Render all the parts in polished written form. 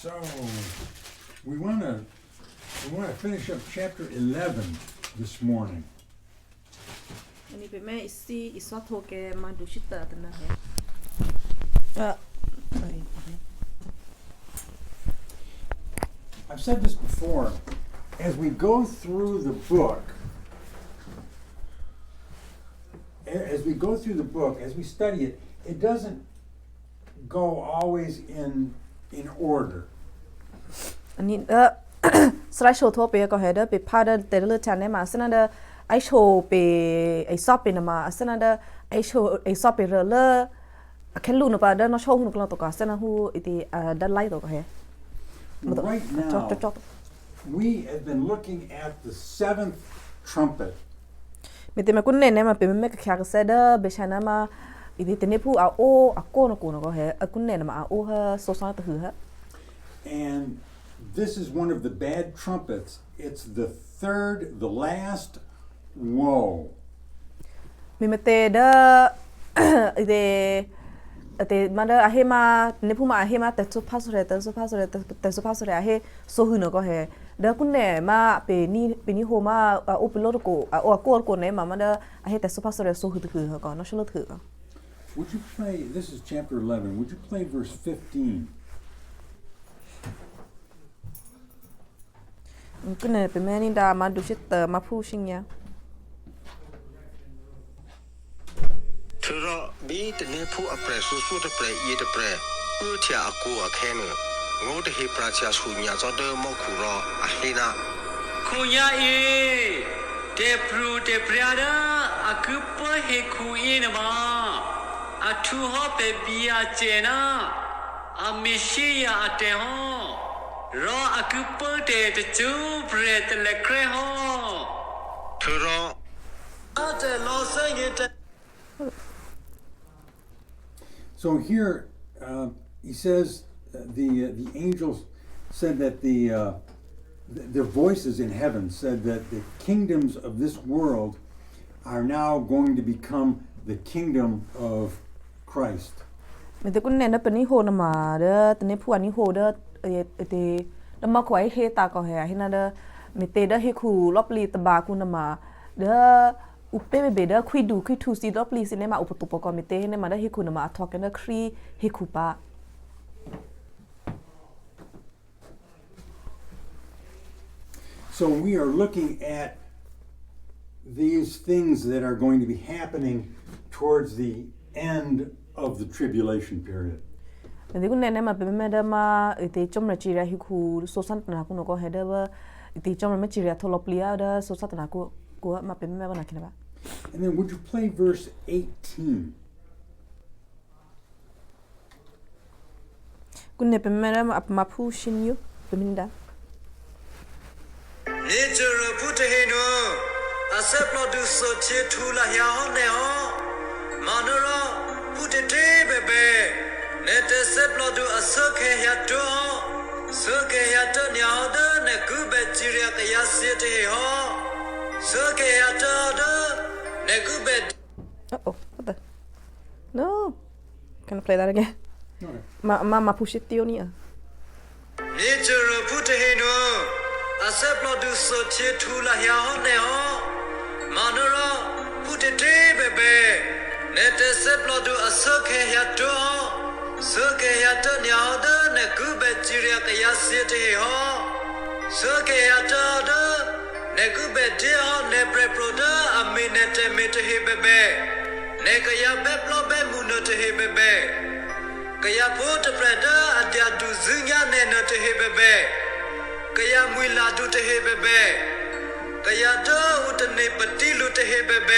So we want to finish up chapter 11 this morning. อันนี้เป็นแม่อิซี่อิสวาโทเกมาดูชิตเตอร์ตันนะเฮI've said this before. As we go through the book, as we study it, it doesn't go always in order. อันนี้สไลด์โชว์ทั่วไปก็เห็นได้ไปพาได้แต่ละชั้นได้มาซึ่งนั่นไอโชว์ไปไอซอบไปนมาซึ่งนั่นไอโชว์ไอซอบไปเรื่อยๆแค่รู้นะป่ะเดินน้องโชว์หุ่นกลางตัวก็ซึ่งนั่นหูไอที่ด้านไล่ตัวก็เห็น Right now, we have been looking at the seventh trumpet. มีแต่มาคุณเนี่ยมาเป็นแม่กับแขกเสด็จไปใช้น้ำมาอีที่แต่เนี่ยผู้เอาโอ้โก้นะกูนะก็เห็นคุณเนี่ยมาเอาโอ้ฮะโซซอนตัวหือฮะ And this is one of the bad trumpets. It's the third, the last woe. มีมาเตะเด้อแต่มาเด้ออาเฮมาเนี่ยผู้มาอาเฮมาแต่สุภาพสุดแต่สุภาพสุดอาเฮโซหือนะก็เห็นเด้อคุณเนี่ยมาเป็นนี่โฮมาโอเปโลตโกโอโก้โกเนี่ยมาเด้ออาเฮแต่สุภาพสุดโซหือถือก่อนน้องชลถือก่อน Would you play, this is chapter 11, would you play verse 15? ก็เนี่ยเป็นแม่นี่ดามาดูชิตเตอร์มาพูดชิงยาเธอบีแต่เนี่ยผู้อัปเรสู้ตะเปรยีตะเปรเทียอากูอาแค่นึงงูตะเฮปราชาสุญญาจอเดอมอคูรออาเฮนาคุญญาเอเดปรูเดปราดาอากุปะเฮคุเอนะมาอาทูฮอเปบีอาเจนาอาเมชิยาอาเตฮอรออากุปะเดตจูเปรตเลเครฮอเธอรออาเตลอเซเยต So here he says the angels said that the voices in heaven said that the kingdoms of this world are now going to become the kingdom of Christ. มันจะกุนเนี่ยนะเป็นนิโฮนมาเด้อแต่เนี่ยผู้อันนิโฮเด้อแล้วมาขวายเฮตาก็เฮให้น่ะเด้อมีเตเด้อเฮคูลอบลีตบากุนมาเด้ออุเปเบเด้อคุยดูคุยทูซีลอบลีสิเนี่ยมาอุปตุปกรมีเตให้เนี่ยมาเด้อเฮคูนมาทอกกันเด้อครีเฮคูปา So we are looking at these things that are going to be happening towards the end of the tribulation period. แต่ที่คุณเนี่ยมาเป็นแม่เด้อมาอีที่จอมระจีเรียฮิคูโซซันตนาคุณก็เฮเด้อว่าอีที่จอมระไม่จีเรียทอลปลีอาเด้อโซซันตนากูมาเป็นแม่ก็น่าคิดนะ And then would you play verse 18? คุณเนี่ยเป็นแม่เด้อมาพูดชินอยู่เป็นมินดาเนเจอร์พุทธเฮโนอาเซปลอดูโซเชทูลาฮยาฮอนเนฮอมาโนรพุทธเทเบเบเนเตเซปลอดูอาเซเคฮยาโตเซเคฮยาโตเนียฮอเดเนกุเบจิเรียกยาเซเตฮอเซเคฮยาโตเดเนกุเบ what the no can I play that again มาพูดชิตติโอนี่เนเจอร์พุทธเฮโนอาเซปลอดูโซเชทูลาฮยาฮอนเนฮอมาโนรพุทธเทเบเบเนเตเซปลอดูอาเซเคฮยาโตเซเคฮยาโตเนียฮอเดเนกุเบจิเรียกยาเซเตฮอเซเคฮยาโตเดเนกุเบเดฮอเนเปรโปรเดอาเมเนเตเมเตเฮเบเบเนกยาเบปลอเบมูโนเตเฮเบเบกยาโพตเปรเดอเดียดูซึญญาเนเนเตเฮเบเบกยามวยลาดูเตเฮเบเบกยาโตอุตเนปติลุเตเฮเบเบ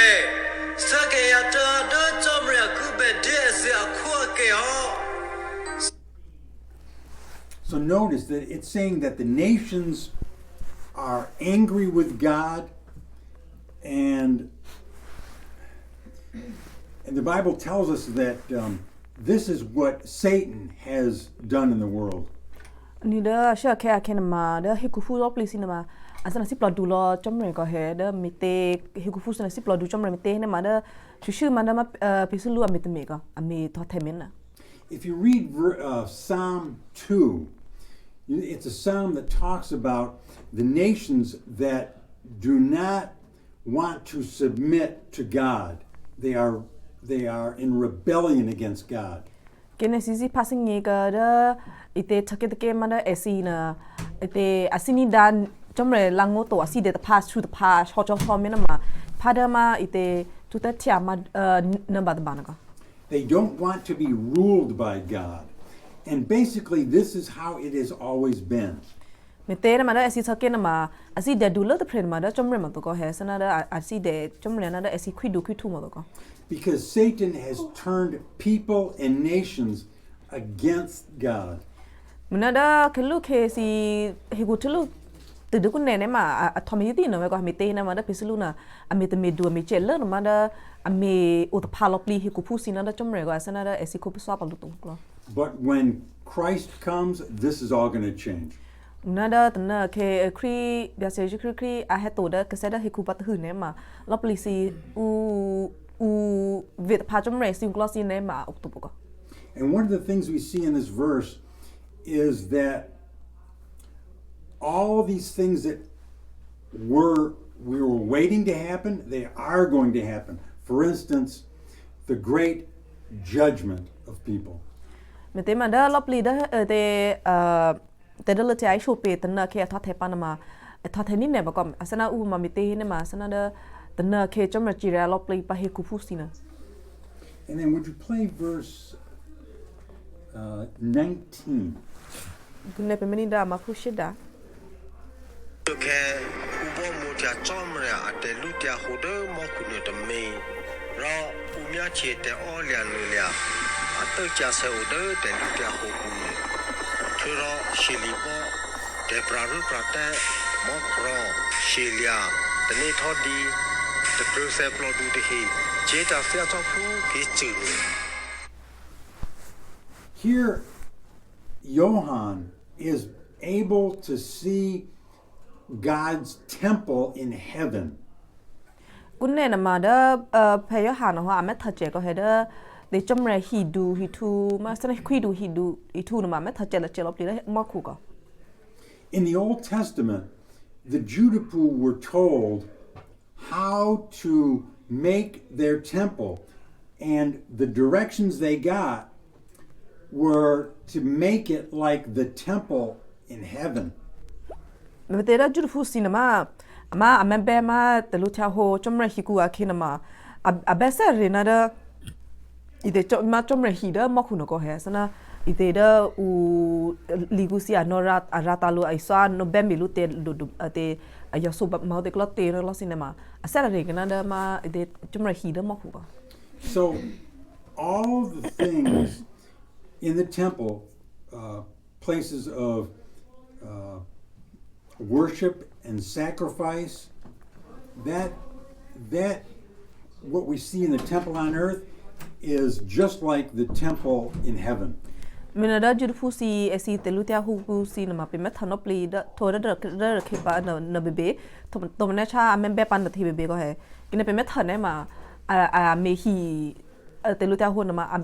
สกยาโตโดจอมเรียกุเบเดเซอควะเกฮอ So notice that it's saying that the nations are angry with God, and the Bible tells us that this is what Satan has done in the world. นี่เด้อเชื่อแค่แค่นมาเด้อฮิคูฟูลอบลีสินมาอันนั้นสิปลอดูรอจอมเรก็เฮเด้อมีเตฮิคูฟูสนั้นสิปลอดูจอมเรมีเตเนี่ยมาเด้อชื่อมันเด้อมาพิสุลูอเมตเมก็อเมทอเทมินนะ If you read Psalm 2, It's a psalm that talks about the nations that do not want to submit to God. They are in rebellion against God. Kene sisi passing ni ka da ite thake take ma da asina ite asini dan jomre lango to asi de pass through the pass ho cho ho me na ma pada ma ite tu ta tia ma number the banaka. They don't want to be ruled by God. And basically this is how it has always been. Me te na ma da asi thake na ma asi de du lo the friend ma da jomre ma to ko he sana da asi de jomre na da asi khidu khithu ma to ko. Because Satan has turned people and nations against God. Mina da kelu ke si higu tulu từ đứa con này này mà thầm như thế nào mà có mình tên mà đó phải xử na mình từ mình đùa mình chơi lớn mà đó mình ở tập halopli hi cụ xin nó trong rồi gọi sao nó đó sẽ cụ xóa bằng tụng lo. But when Christ comes, this is all going to change. Nó đó từ nó cái kri bây giờ cái kri hết tổ đó cái sẽ đó hi cụ bắt hư này mà lopli si việt tập trong rồi xin glossy này mà ốc tụng có. And one of the things we see in this verse is that all these things that we were waiting to happen, they are going to happen. For instance, the great judgment of people. Mình thấy mà đó lopli đó te đó là ai chụp về tận kia thoát thế Panama thoát thế nín này mà còn asana mà mình thấy này mà asana đó tận kia trong mà chỉ là lopli pa he kupu xin. And then would you play verse 19? Kunne pe meni da ma pushi da. Okay, ubo mo tia chomre ate lu tia hodo mo kunyo de me. Ra umya che te o lia nu lia. Ate tia se odo te lu tia ho ku. Thuro shili bo te praru prate mo kro shilia. Te ne thodi te process plo du de hi. Che ta sia cho phu ki chu. Here Johann is able to see God's temple in heaven. Kunne na ma da pe yo han ho amet thache ko he da de chomre hi tu ma sana khidu hi tu na ma met thache la chelo pli mo khu ko. In the Old Testament, the Judapu were told how to make their temple, and the directions they got were to make it like the temple in heaven. Me te ra juru fu sinema ama amembe ma te lu tia ho chomre hi ku a kinama a besa rena da ide ma chomre hi da mo khu no ko he sana ide da u ligu si anora arata lu ai sa no bembi lu te lu te ayo so ba ma te klo te lo sinema a sera re gna da ma ide chomre hi da mo khu ko. So all the things in the temple, places of worship and sacrifice, that what we see in the temple on earth is just like the temple in heaven. Mina da juru fu si esi te lu tia hu fu si na ma pe ma thanopli da tho da ke pa na bebe to na cha amembe pan da thi bebe ko he kine pe ma than ne ma a me hi te lu tia hu na ma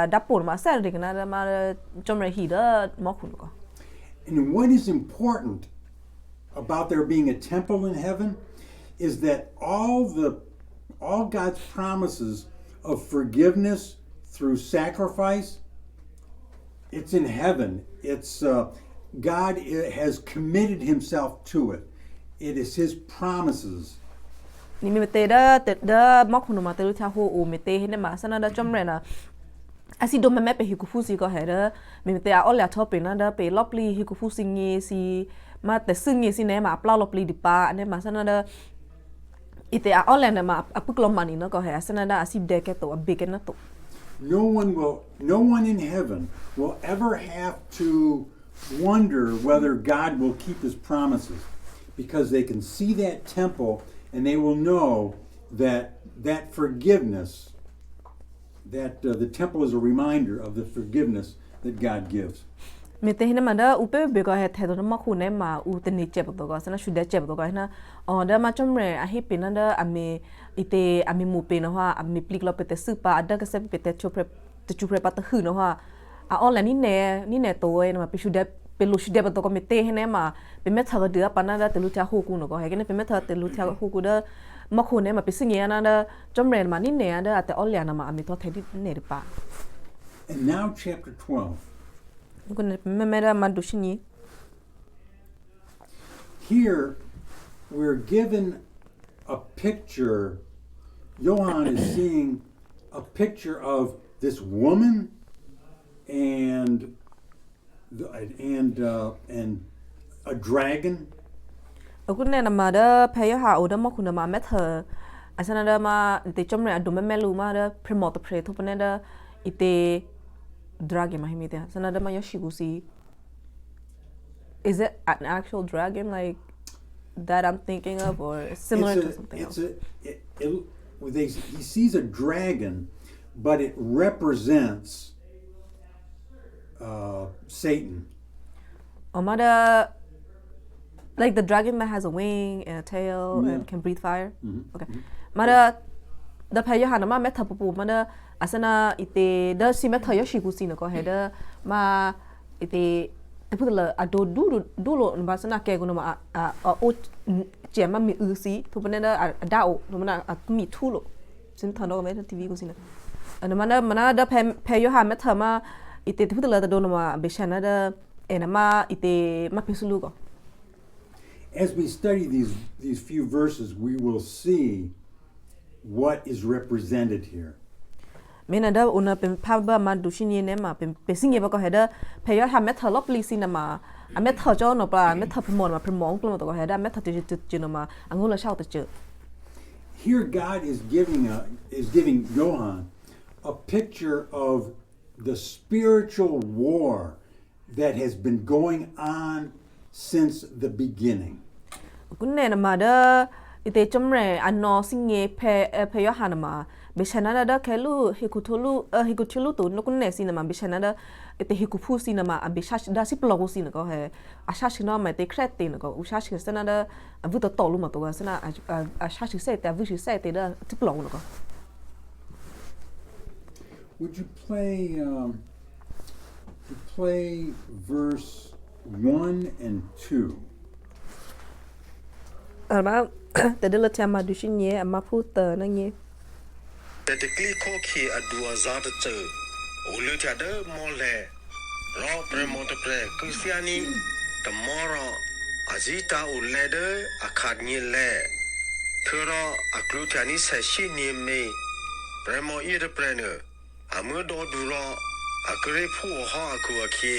da por ma sa de na ma chomre hi da mo khu ko. And what is important about there being a temple in heaven is that all God's promises of forgiveness through sacrifice, it's in heaven. It's God has committed himself to it. It is his promises. Ni me te da mo khu ma te lu tia hu o me te ne ma sana da chomre na asi do me pe hi ku fu si ko he da me te a ola top na da pe lopli hi ku fu singi si ma te singi si ne ma apla lopli di pa ne ma sana da ite a ola na ma apuklo mani no ko he sana da asi de ke to a big na to. No one in heaven will ever have to wonder whether God will keep his promises, because they can see that temple and they will know that forgiveness, that the temple is a reminder of the forgiveness that God gives. Me te hina ma da upe be ko he the do ma khu ne ma u te ni che to ko sana shu de che to ko na o da ma chomre a hi pe na da ame ite ame mu pe na ha ame plik lo pe te su pa da ka se pe te chupre pa te hu no ha a on la ni ne to e na ma pe shu de เป็นลูกชิเดบตัวก็ไม่เตะให้แน่มาเป็นแม่เธอเดือปานนั้นเด้อแต่ลูกจ้าฮูกูเนาะก็ให้กันเป็นแม่เธอแต่ลูกจ้าฮูกูเด้อมาคูเนี่ยมาเป็นสิ่งเงี้ยนะเด้อจอมเรนมานี่เนี่ยเด้อแต่ออลเลียนมาอเมริกาไทยที่เนี่ยหรือเปล่า And now chapter 12. ก็เนี่ยแม่เด้อมาดูชิ้นนี้ Here we're given a picture. Johann is seeing a picture of this woman and a dragon. ก็เนี่ยมาเด้อเพย์หาอุดมมาคุณมาแม่เธออาศัยนั่นเด้อมาติจอมเรนดูแม่รู้มาเด้อพรีมอร์ตเพลทุกปนเนี่ยเด้ออีเตดราก้มาให้มีเด้ออาศัยนั่นเด้อมายอชิกุซี Is it an actual dragon like that I'm thinking of or similar to something else? He sees a dragon, but it represents Satan. มาเด้อ like the dragon that has a wing and a tail and can breathe fire. Okay. มาเด้อเด้อเพย์หานะมาแม่เธอปูมาเด้ออาศัยน่ะอีเตเด้อซิแม่เธอยอชิกุซีเนาะก็ให้เด้อมาอีเตแต่พูดเลยอะดูโลนบาสนาแกกุนมาโอเจมันมีซีทุกประเด็นอะดาวทุกมันอะมีทูโลซึ่งทางเราไม่ได้ทีวีกุสินะอันนั้นมันเดเพย์ยูฮาไม่เธอมาอีเตพูดเลยแต่โดนมาเบชันนะเดนั่นมาอีเตมาพิสูจน์ก็ As we study these few verses, we will see what is represented here. เมื่อนั้นเดอุณเป็นภาพมาดูชินีเนี่ยมาเป็นสิ่งที่บอกก็เห็นเดเพย์ทำเมทเธอลบลีซินามาเมทเธอเจ้าหนูปลาเมทเธอพมอนมาพมองกลุ่มตัวก็เห็นเดเมทเธอจะนมาอังุลเช่าตัวเจอ Here God is giving Johann a picture of the spiritual war that has been going on since the beginning. คุณเนี่ยมาเดอีเตจอมเรอันนอสิ่งเงี้ยเพย์ฮันมาเบชันนาเดแค่ลูฮิกุทูลูตุนกุนเนซินามาเบชันนาเดเตฮิกุพูซินามาเบชัชดาซิปลอกซินก็เฮอาชาชินามาเตเครตินก็อุชาชิสนาเดวุตโตลุมาตัวสนาอาชาชิเซตวุชิเซตเดซิปลอกนก็ Would you play verse 1 and 2? มาแต่เดลเทมาดูชินเย่มาพูดเตอร์นั่งเย่ แต่ตะกี้ข้อขีอดัวซาตเจอโอลือจะเด้อมอแลรอเปรมอตเปรคือเสียนี้ตะมอรออาจิตาอุเลเดออาคาดเนียแลเธอรออักลุจานิเสชิเนียเมเปรมออีเดเปรเนออามือดอดูรออักเรผู้ห่ออักวคี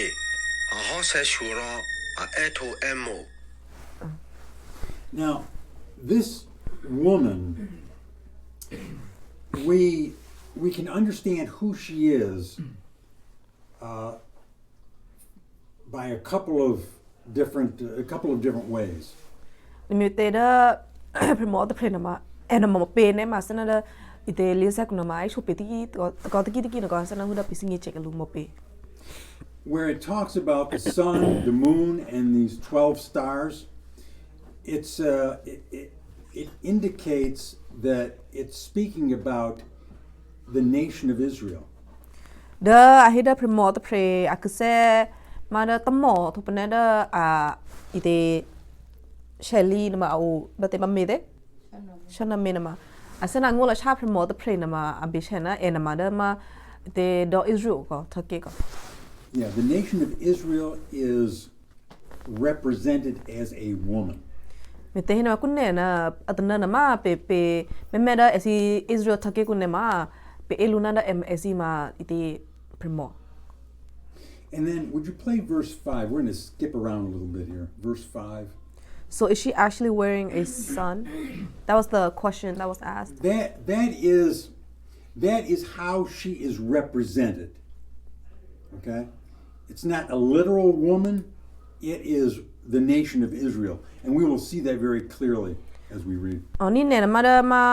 อาห่อเสชูรออาเอโทเอโม Now, this woman, we can understand who she is by a couple of different ways. มีเตเดพรีมอร์ตเพลนมามาเปนมาสนาเดอีเตลีเซกุนมาไอชูเปติกีก็ตะกี้ก็สนาหุดาปิสิงเจกลูมาเป Where it talks about the sun, the moon, and these 12 stars, it indicates that it's speaking about the nation of Israel. เดอให้เดพรีมอร์ตเพลอะคือเซมาเดตมอทุกปนเดอีเตเชลลี่นมาเอาเบตมาเมเดฉันนำเมนมาอาศัยนั่งงูละชาพรีมอร์ตเพลนมาอับบิชนะมาเดมาเตดออิสราเอลก็ทักเกก็ Yeah, the nation of Israel is represented as a woman. เมเตหินมาคุณเนี่ยนะอัตนานะมาเปแม่เดเอซีอิสราเอลทักเกคุณเนี่ยมาเปเอลูนาเดเอซีมาอีเตพรีมอร์ And then would you play verse 5? We're going to skip around a little bit here. Verse 5. So is she actually wearing a sun? That was the question that was asked. That is how she is represented. Okay? It's not a literal woman. It is the nation of Israel. And we will see that very clearly as we read. อ๋อนี่เนี่ยมาเดมา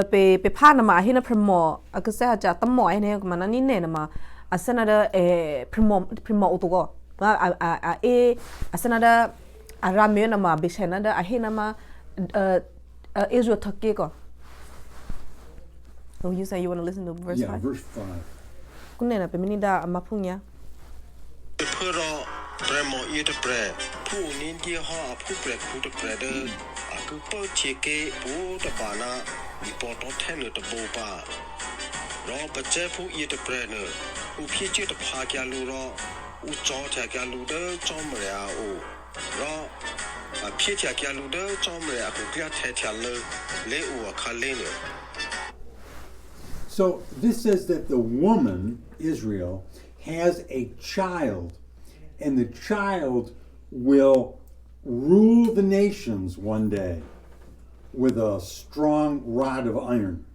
ไปพาดมาให้นะพรีมอร์อะก็เสียจากตั้มหมอยเนี่ยมันนั่นนี่เนี่ยมาอาศัยนะพรีมอร์อุตุก็ว่าอาศัยนะอารามเมนะมาเบชนะให้นะมาอิสราเอลทักเกก็ So you say you want to listen to verse 5? Yeah, verse 5. คุณเนี่ยนะเป็นมินิดามาพุ่งเนี่ย เพื่อรอ Premo yet bre, pu ninja ha pu bre pu de breder, a kupo cheke pu de bana, the bottle tenor the boba. Raw but jefu yet a brenner, who pitch the park yaluro, who jaw tag yaluder, Jomrea o. Raw a pitch yaluder, Jomrea who clear tetala, le or kalene. So this says that the woman, Israel, has a child, and the child will rule the nations one day with a strong rod of iron.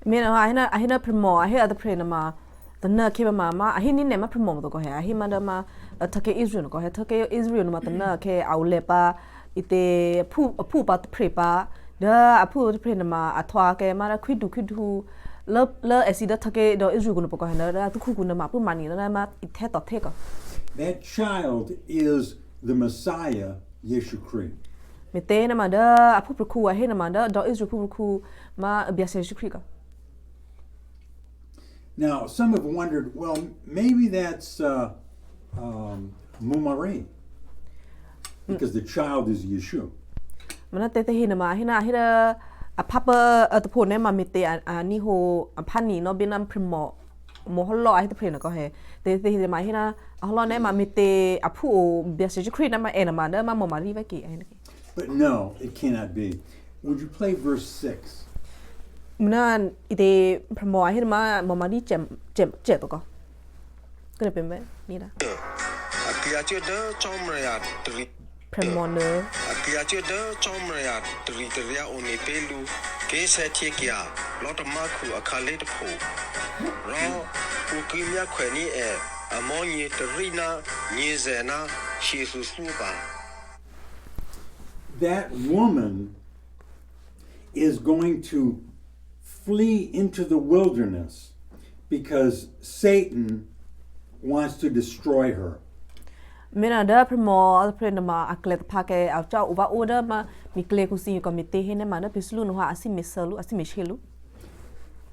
Mina ahina primo ahi ada prena ma the na ke ma ahi ni ne ma primo to ko he ahi ma da ma take Israel ko he take Israel ma ta na ke aule pa ite pu pa pre pa da apu prena ma athwa ke ma khwidu le asida take do Israel ko ko he na tu khu na ma pu mani na ma ithe to the ko. That child is the Messiah, Yeshu Christ. Mete na ma da apu ku ahi na ma da do Israel pu ku ma biasa Yeshu Christ ko. Now, some have wondered, well, maybe that's Mumari, because the child is Yeshu. Mana te hina ma hina a papa at the pone ma mite ani ho a pani no binam primo mo hollo ai te prena ko he te hina ma hina a hollo ne ma mite a pu biasa ju krina ma ena ma da ma mo mari va ki. But no, it cannot be. Would you play verse 6? Mana ite primo hina ma mo mari jem to ko. Kena pembe ni da. A creature de Jomrea three. Primo ne. A creature de Jomrea three only pelu, case at Tikia, lot of Marku a calate po. Raw, who came ya queni air, among ye the Rina, Nizena, she is Suba. That woman is going to flee into the wilderness because Satan wants to destroy her. Mina da primo prena ma aklet pake au cha uva oda ma mikle kusi ko mite hene ma da pislu no asi misalu asi mishelu.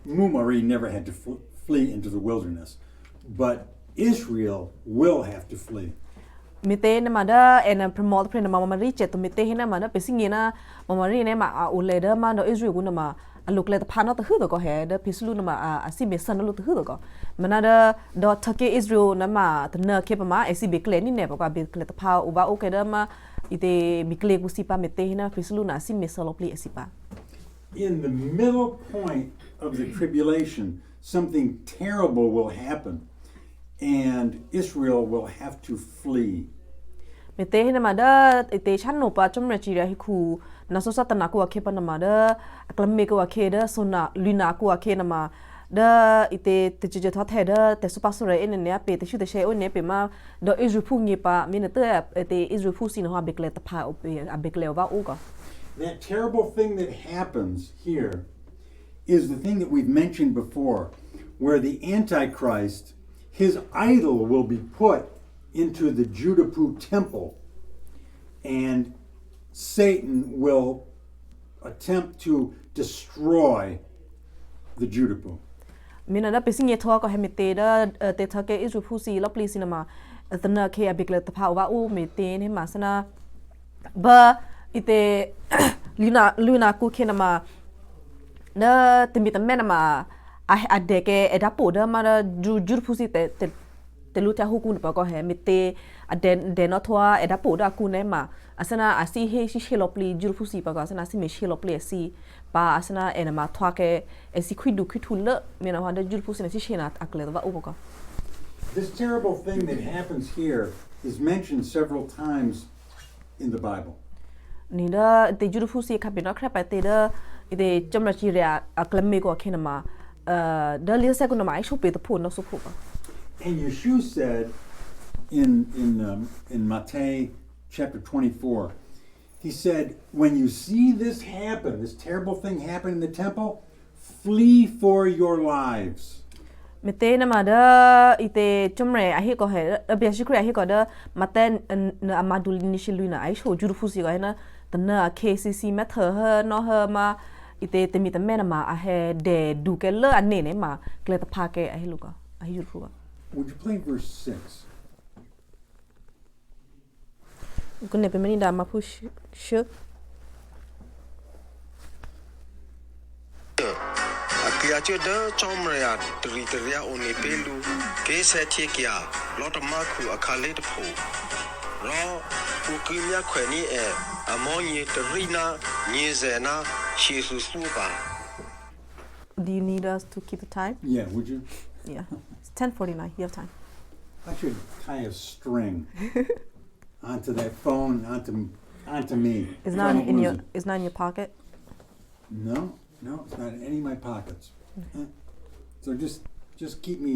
Mumari never had to flee into the wilderness, but Israel will have to flee. Mite ne ma da en primo prena ma mari che to mite hene ma da pisingina ma mari ne ma ule da ma do Israel guna ma alukle ta phana ta hu do ko he da pislu no ma asi misan lu ta hu do ko mana da do take Israel na ma ta na ke pa ma asi bekle ni ne ba ka bekle ta pha uba o ke da ma ite mikle ku sipa mite hina pislu na asi misalo pli asi pa. In the middle point of the tribulation, something terrible will happen, and Israel will have to flee. Mete hina ma da ite chan no pa chom re chi ra hi khu na so satana ku akhe pa na ma da aklamme ku akhe da sona luna ku akhe na ma da ite te je tha the da te so pa so re en ne pe te shu te she o ne pe ma do Israel phu ngi pa min te te Israel phu sin ha bekle ta pha o pe a bekle wa o ka. That terrible thing that happens here is the thing that we've mentioned before, where the Antichrist, his idol will be put into the Judapu temple, and Satan will attempt to destroy the Judapu. Mina da pesing ye thoa ko he mete da te tha ke Israel phu si lo pli sinama tana ke a bekle ta pha wa o mete ne ma sana ba ite luna ku ke na ma na te mi ta me na ma a de ke e da po da ma da Judapu si te lu ta hu ku pa ko he mete a de no thoa e da po da ku ne ma asana asi he shi shelo pli Judapu si pa ko asana si me shelo pli si pa asana ena ma thoa ke esi khwidu khwithule mena wa da Judapu si na si shena akle wa o ko. This terrible thing that happens here is mentioned several times in the Bible. Ni da te Judapu si ka bina kra pa te da ide chamra chi ria aklame ko khena ma da li sa ko na mai shu pe to pho no so pho pa. And Yeshua said in Matthew chapter 24, he said, when you see this happen, this terrible thing happen in the temple, flee for your lives. Mete na ma da ite chomre a hi ko he bia shikri a hi ko da mate na amadul ni shiluna ai sho Judapu si ko na tana KCC mether no her ma ite te mi ta me na ma a he de du ke le ane ne ma kle ta pha ke a hi lu ko a hi Judapu. Would you play verse 6? ku ne pe meni da ma push shu အကရာချတဲ့ချောင်းမရတရီတရအိုနေပေလူကေးဆက်ချေကရလောတမခုအခါလေးတဖို့ရောဥကိမြခွေနီအမောညေတရီနာညေဇနာရှေစုစုပါ do you need us to keep the time Yeah, would you? yeah it's 10:49 you have time I should tie a string onto that phone, onto me. it's so not I don't in lose your it. it's not in your pocket No, it's not in any of my pockets. So just keep me.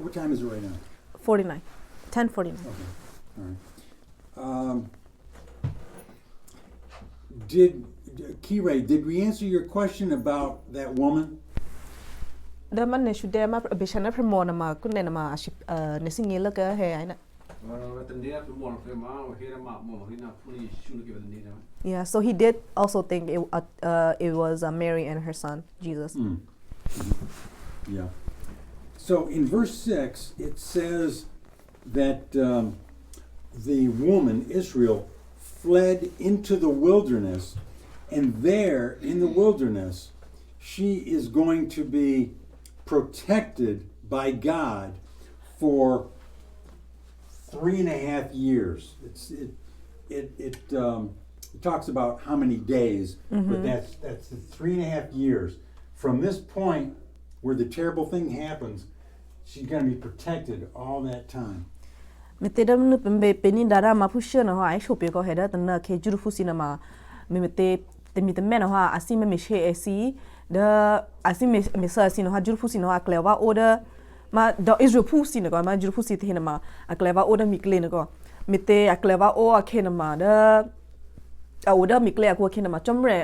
What time is it right now? 49 10:49 Okay, all right. Did we answer your question about that woman? da man ne shu de ma be chana promo na ma ku ne na ma shi ne singi la ka he ai na yeah so he did also think it was Mary and her son Jesus Yeah. So in verse 6, it says that the woman, Israel, fled into the wilderness, and there in the wilderness, she is going to be protected by God for 3.5 years. It talks about how many days, but that's the 3.5 years. From this point where the terrible thing happens, she's going to be protected all that time. me te dam nu pe pe ni dara ma pu she na ha ai sho pe ko he da tan na ke juru fu si na ma me te mi te me na ha asi me she e si da asi me sa si no ha juru fu si no ha kleva order ma da Israel fu si na ko ma juru fu si te na ma a kleva order mi kle na ko me te a kleva o a ke na ma da a order mi kle a ko ke na ma chomre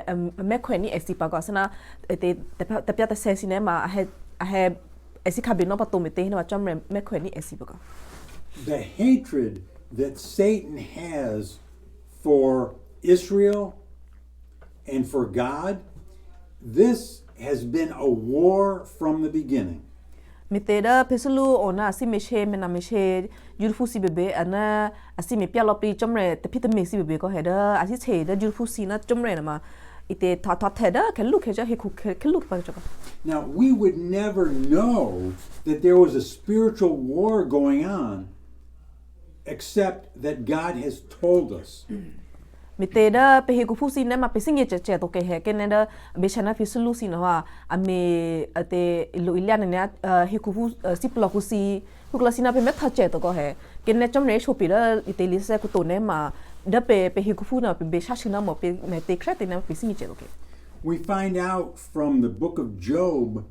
me khwe ni e si pa ko sana te te pya te se si ne ma a he e si khabe no pa to me te na ma chomre me khwe ni e si pa ko The hatred that Satan has for Israel and for God, this has been a war from the beginning. mi te da pesulu ona asi me she me na me she jurfu si bebe ana asi me pya lo pi chomre te phi te me si bebe ko he da asi che da jurfu si na chomre na ma ite tha the da ke lu ke ja he ku ke lu pa cha Now, we would never know that there was a spiritual war going on except that God has told us. mi te da pe he ku fu si na ma pe singe che che to ke he ke ne da be chana pesulu si na wa a me ate lu ilya ne he ku fu si plo ku si ku kla si na pe me tha che to ko he ke ne chomre sho pi da ite li se ku to ne ma da pe he ku fu na pe be sha shi na mo pe me te kret ne pe singe che to ke We find out from the book of Job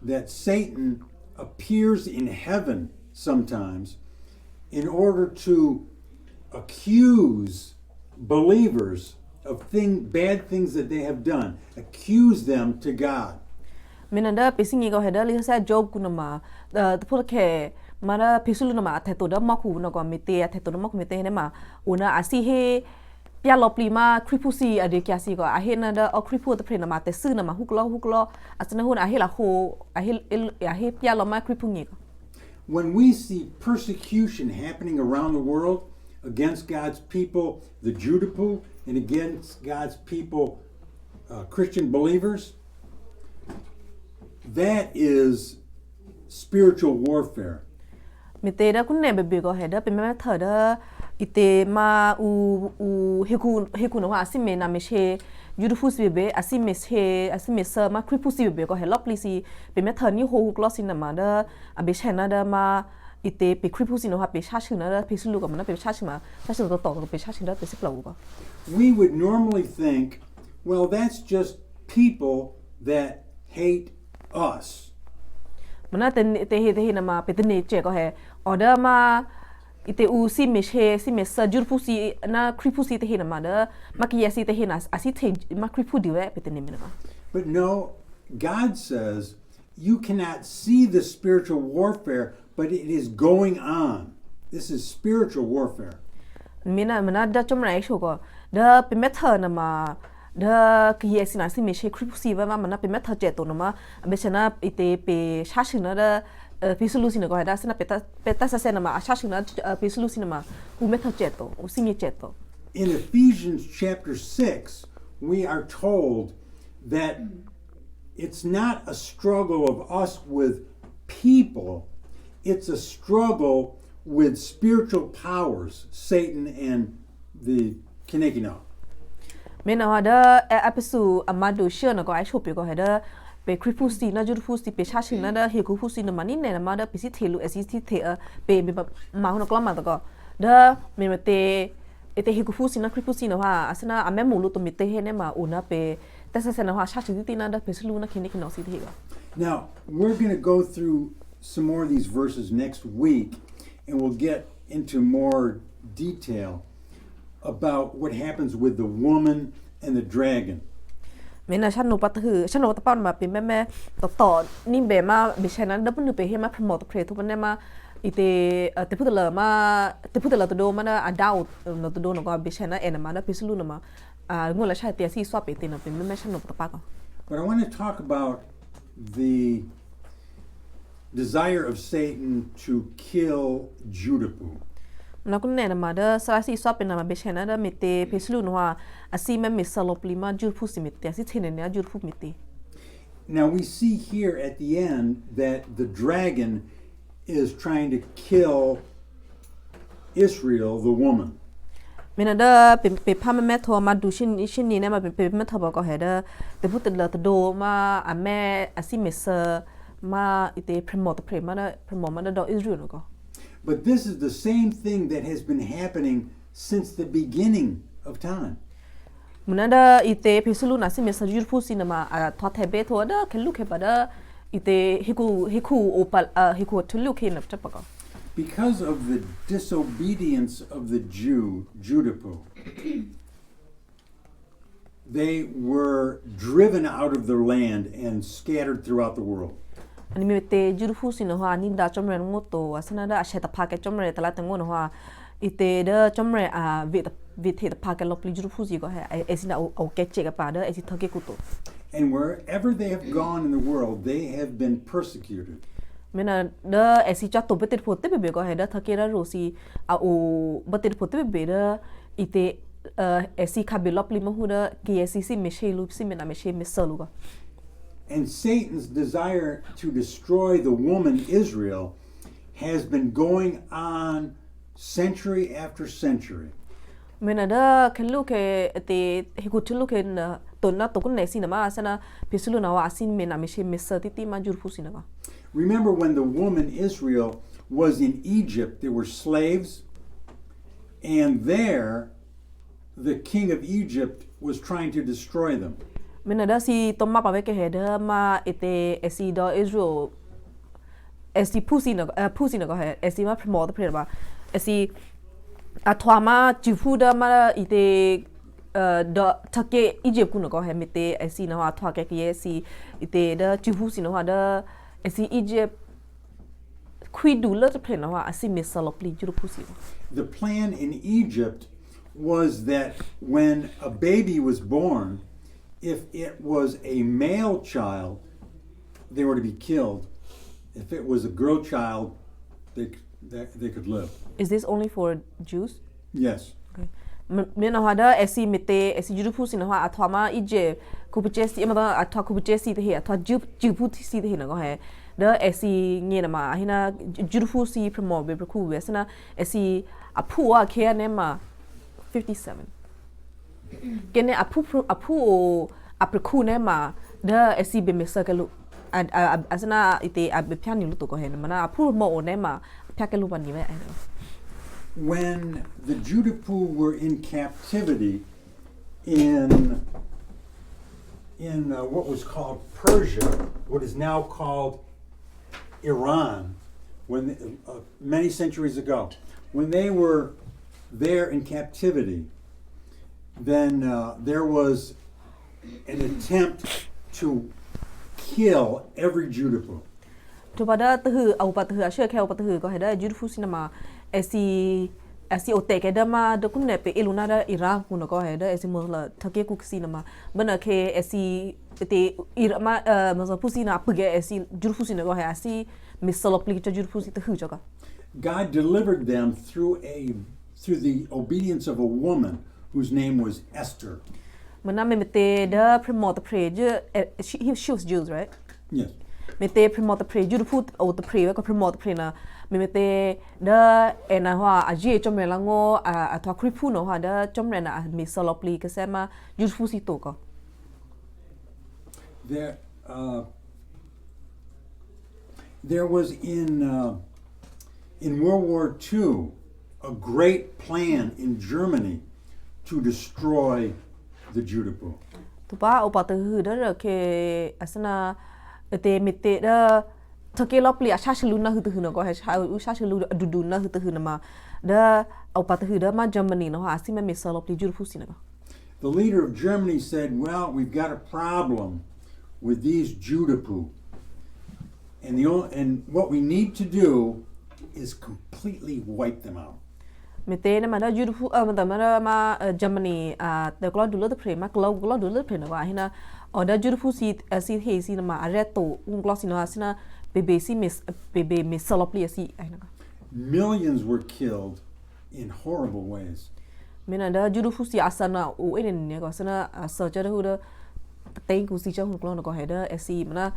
that Satan appears in heaven sometimes in order to accuse believers of bad things that they have done, accuse them to God. Minanda pisingi ko heda li sa job kuna ma the put ke mara pisulu na ma the to da ma ku na ko mete the to ma ku mete ne ma una asi he pya lo pli ma kripusi ade kya si ko a he na da o kripu the pre na ma te su na ma huklo asna hu na he la ho a he pya lo ma kripu ngi ko When we see persecution happening around the world against God's people, the Judapu, and against God's people, Christian believers, that is spiritual warfare. mi te da kun ne be ko heda pe me tha da ite ma u he ku no wa asi me na me she yudu si be asi me sa ma kripu si be ko he lo pli si pe me tha ni ho klo si na ma da a be chena da ma ite pe kripu si no ha pe sha shi na da pe su lu ko ma na pe sha shi ma sha shi to pe sha shi da pe si plo ko We would normally think, well, that's just people that hate us. mana te he na ma pe te ne che ko he order ma ite u si me sa jurfu si na kripu si te he na ma da ma ki si te he na asi te ma kripu di we pe te ne me na But no, God says you cannot see the spiritual warfare, but it is going on. This is spiritual warfare. mana da chom rai sho ko da pe me tha na ma da ki si na si me she kripu si ba ma mana pe me tha che to na ma be chana ite pe sha shi na da pisulu sino ko heda sana peta sa sena ma asha shina pisulu sino ma hu meta jeto u singe jeto. In Ephesians chapter 6, we are told that it's not a struggle of us with people, it's a struggle with spiritual powers, Satan and the Kinekino. Mena hada episode amado share na ko ai chope ko heda pe kripusi na jurupusi pe shashi na da he kupusi na mani ne na ma da pisi thelu assist the pe ma hono klama to ko da me mate ete he kupusi na kripusi na ha asana ame mulu to mite he ne ma una pe tasa sana ha shashi ti na da pe sulu na Kinekino si the. Now, we're going to go through some more of these verses next week, and we'll get into more detail about what happens with the woman and the dragon. Mena chanu pathu chanu ta pan ma pe me to ni be ma be chana da pun pe he ma promote pre to ne ma ite te putela to do ma na adult no to do no ko be chana ena ma da pisulu no ma ngola cha te si swap te na pe me chanu ta pa ko. But I want to talk about the desire of Satan to kill Judapu. Na kun ne na ma da sa si swap na ma be chana da mete pisulu no ha asi me misalopli ma jurpu si mete asi thene ne jurpu mete. Now we see here at the end that the dragon is trying to kill Israel, the woman. Mena da pe pa me tho ma du shin ni ne ma pe me tho ba ko he da te put la to do ma a me asi mesa ma ite promote pre ma da promote ma da do Israel no ko. But this is the same thing that has been happening since the beginning of time. Munada ite pisulu na si mesa jurpu si na ma tho the be tho da khelu khe ba da ite hiku opal hiku thulu khe na ta pa ko. Because of the disobedience of the Judapu, they were driven out of their land and scattered throughout the world. Ani me te jurpu si no ha ni da chomre ngo to asana da ashe ta pha ke chomre ta la tengo no ha ite da chomre vi the ta pha ke lopli jurpu si ko ha esina o ke che ka pa da esi thoke ku to. And wherever they have gone in the world, they have been persecuted. Mena da esi cha to betet phote be ko heda thakera rosi a o betet phote be da ite esi khabilop lima huda ki esi si meshelu si mena meshe mesalu ko. And Satan's desire to destroy the woman Israel has been going on century after century. Mena da khelu ke te hikutulu ke na tonna to kun nesi na ma asana pisulu na wa asin mena meshe mesati ma jurpu sinaba. Remember when the woman Israel was in Egypt, there were slaves, and there the king of Egypt was trying to destroy them. Mena da si tomma pa ke heda ma ite esi do Israel esi pusi na ko he esi ma promote pre ba esi athwa ma jifu da ma ite do take Egypt kuno ko he mete esi na wa thwa ke esi ite da jifu si na wa da esi Egypt kwidu la pre na wa asi misalopli jiru pusi. The plan in Egypt was that when a baby was born, if it was a male child, they were to be killed. If it was a girl child, they could live. Is this only for Jews? Yes. Okay. Mena hada esi mete esi jurupu si na ha athwa ma ije kupchesi emada athwa kupchesi the he athwa jupu si the he na go he da esi nge na ma hina jurupu si promo be ku wesna esi apu a ke ne ma 57 kene apu apreku ne ma da esi be mesakalu asana ite abepyani lu to go he na mana apu mo ne ma pyakelu ba ni me. When the Judapu were in captivity in what was called Persia, what is now called Iran, when many centuries ago, when they were there in captivity, then there was an attempt to kill every Judapu. To pada tu au pada ashe ke au pada ko heda jurufu sinama esi asi o te ke da ma da kun ne pe iluna da ira ku no ko he da asi mo la thake ku si na ma bana ke asi te ira ma ma so pusi na pge asi jur pusi na ko he asi misalopli ta jur pusi ta hu ka God delivered them through the obedience of a woman whose name was Esther. mana me te da promote the prayer she was Jews, right? Yes. Me te promote the prayer jur put o the prayer ko promote the prayer na me te da ena hoa a je chom me lango a to kripu no ha da chom na misalopli ke sema jur pusi to ko there was in World War II a great plan in Germany to destroy the Judapu. tu pa o pa te hu da ke asana te me te da thake lopli a sha shlu na hu tu no ko he sha shlu du na hu tu na ma da o pa te hu da ma Germany no ha si me misalopli jur pusi na ko The leader of Germany said, well, we've got a problem with these Judapu. And what we need to do is completely wipe them out. me te na ma da jur pu ma Germany te ko du lo te pre ma ko du lo pre na wa hina o da jur pu si he si na ma areto un glo si no asina bebe si misalopli si ai na Millions were killed in horrible ways. mena da juru fusi asana o ene ne ko sana sa ja hu da teng ku si cha hu klo no ko he da esi mana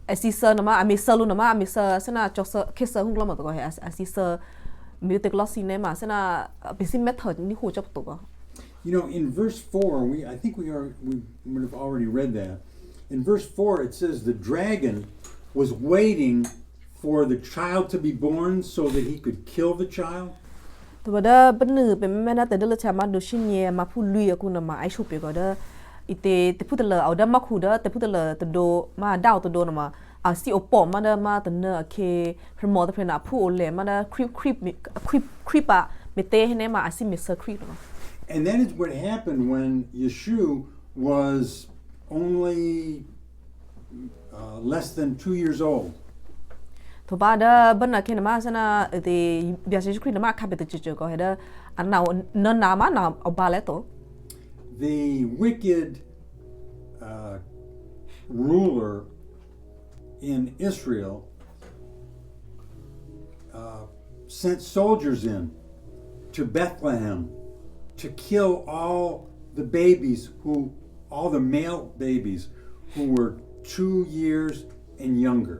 esi sa na ma ami sa lu na ma ami sa sana cho sa ke sa hu klo ma to ko he esi sa mi te klo si ne ma sana bisi method ni ho cha to ko You know, in verse 4, I think we would have already read that. In verse 4 it says the dragon was waiting for the child to be born so that he could kill the child. to da benu pe me na te de le cha ma do shin ye ma pu lu ye ku na ma ai shu pe ko da ite te pu de le au da ma khu da te pu de le te do ma dao te do na ma a si o po ma da ma te na ke promote the na pu o le ma da creep a me te ne ma asi me sa creep no And that is what happened when Yeshua was only less than 2 years old. to ba da bana ke na ma sana te bia se creep na ma ka be te che ko he da ana na ma na o ba le to The wicked ruler in Israel sent soldiers in to Bethlehem to kill all the male babies who were 2 years and younger.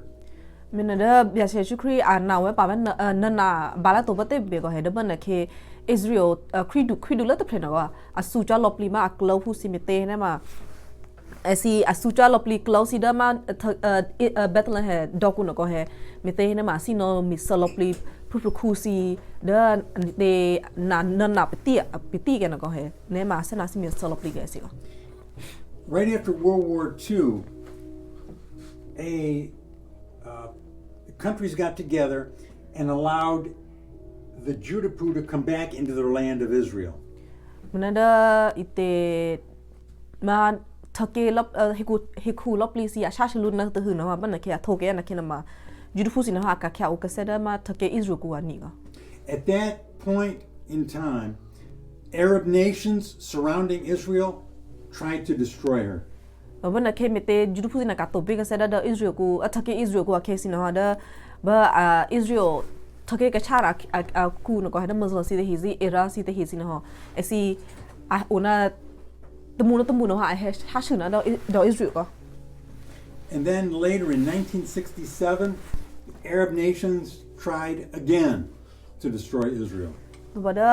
Mina da bia se shukri ana we pa na na bala to bate be ko he da bana ke Israel credu la to plena wa asu cha lopli ma aklo hu simite na ma asi asu cha lopli close da ma Bethlehem doku no ko he mite na ma si no misalopli pu si da de na piti ke na ko he ne ma sana si misalopli ke si Right after World War II, countries got together and allowed the Judapu to come back into the land of Israel. Mana da ite ma thake lop hiku lopli si a shashilu na te hu na ma bana ke a thoke na ke na ma judu fusi na ha ka kya o ka seda ma thake Israel ku ani ga At that point in time, Arab nations surrounding Israel tried to destroy her. bana ke mete judu fusi na ka to be ka seda da Israel ku thake Israel ku a ke si na da ba Israel thake ka chara ku no ko ha da mazla si de hizi era si de hizi na ho esi a ona tamu no ha ha shuna da Israel ko And then later in 1967, Arab nations tried again to destroy Israel. ba da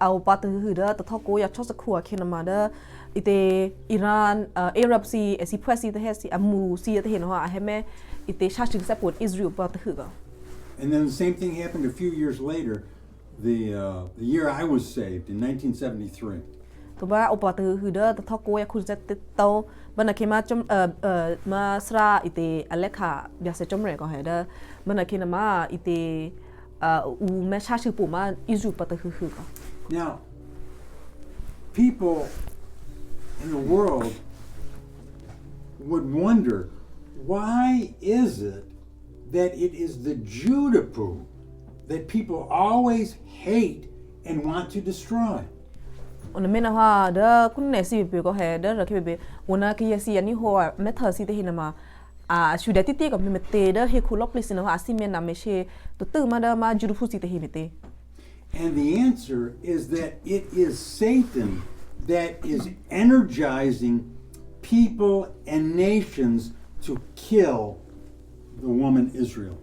au pa te hu da ta thoko ya chos khu a khina ma da ite Iran Arab si presi te he si amu si te he no ha heme ite shashin support Israel pa te hu ga And then the same thing happened a few years later, the year I was saved in 1973. to ba au pa te hu da ta thoko ya khu za te to bana ke ma chom ma sra ite alekha bya se chom re ko he da bana ke na ma ite u me shashi pu ma Israel pa te hu ga Now, people in the world would wonder, why is it that it is the Judapu that people always hate and want to destroy. ona mena ha da kunne si be ko he da ra ke be ona ke yesi ani ho method si te hina ma a shu da ti ko me te da he khu lop listen ha si mena me she to tu ma da ma juru fu si te hi me te. And the answer is that it is Satan that is energizing people and nations to kill the woman Israel.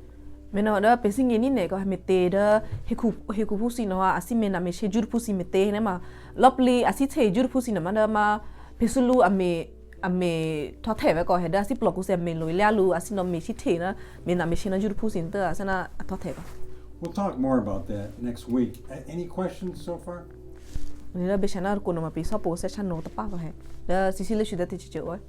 Mena da pesing ni ne ko me te da he khu fu si no ha si mena me she juru fu si me te ne ma lopli asi the juru fu si na ma da ma pesulu ame tho the ba ko he da si blog ku se me lo lia lu asi no me si the na me na me she na juru fu si nta asana tho the ko. We'll talk more about that next week. Any questions so far? Ni da be shana ko no ma pi so po se chan no ta pa ko he da si le shu da ti chi oi.